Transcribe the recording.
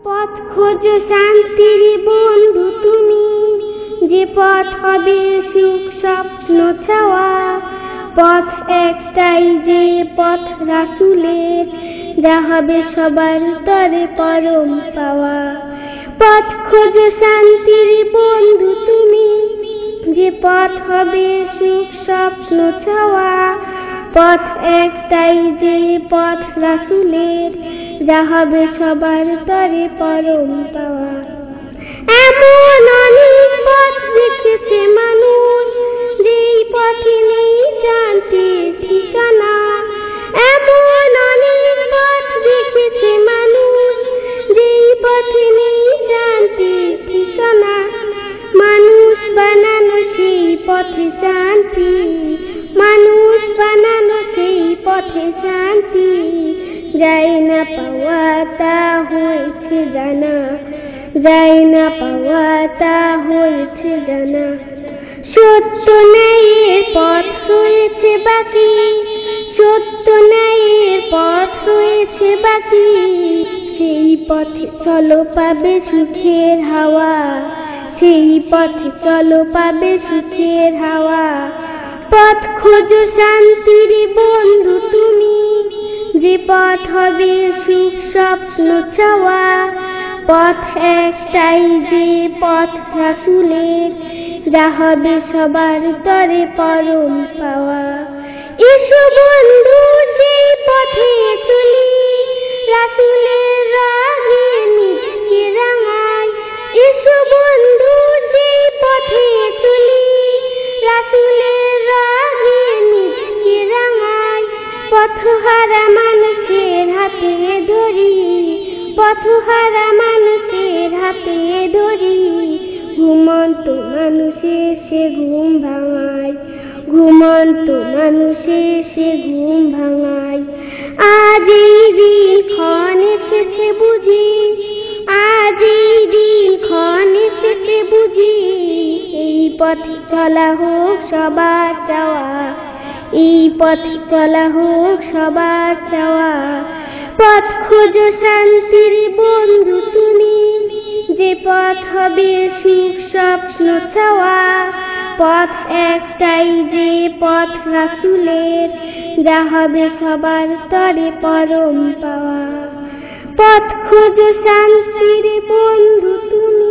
পথ খোঁজো শান্তির বন্ধু তুমি, যে পথ হবে সুখ স্বপ্ন ছাওয়া। পথ একটাই, যে পথ রাসূলের, যা হবে সবার তরে পরম পাওয়া। পথ খোঁজো শান্তির বন্ধু তুমি, যে পথ হবে সুখ স্বপ্ন ছাওয়া। পথ একটাই, যে পথ রাসূলের, যা হবে সবার তরে পরম পাওয়া। এমন অনেক পথ দেখেছে মানুষ, যেই পথে নেই শান্তির ঠিকানা। এমন অনেক পথ দেখেছে মানুষ, যেই পথে নেই শান্তির ঠিকানা। মানুষ বানানো সেই পথে শান্তি, মানুষ বানানো সেই পথে শান্তি, যায় না পাওয়া তা হয়েছে জানা, যায় না পাওয়া তা হয়েছে জানা। সত্য ন্যায়ের পথ রয়েছে বাকি, সত্য ন্যায়ের পথ রয়েছে বাকি, সেই পথে চলো পাবে সুখের হাওয়া, সেই পথে চলো পাবে সুখের হাওয়া। পথ খোঁজো শান্তির বন্ধু তুমি, যে পথ হবে সুখ স্বপ্ন ছাওয়া। পথ একটাই, যে পথ রাসূলের, যা হবে সবার তরে পরম পাওয়া। এসো বন্ধু সেই পথে চলি, রাসূলের রাহে নিজকে রাঙাই। এসো বন্ধু সেই পথে চলি, রাসূলের রাহে নিজকে রাঙাই। পথহারা মানুষের হাতে ধরি, পথহারা মানুষের হাতে ধরি, ঘুমন্ত মানুষের সে ঘুম ভাঙাই, ঘুমন্ত মানুষের সে ঘুম ভাঙাই। আজ এই দিন ক্ষণ এসেছে বুঝি, আজ এই দিন ক্ষণ এসেছে বুঝি, এই পথে চলা হোক সবার চাওয়া, এই পথে চলা হোক সবার চাওয়া। পথ খোঁজো শান্তির বন্ধু তুমি, যে পথ হবে সুখ স্বপ্ন ছাওয়া। পথ একটাই, যে পথ রাসূলের, যা হবে সবার তরে পরম পাওয়া। পথ খোঁজো শান্তির বন্ধু তুমি।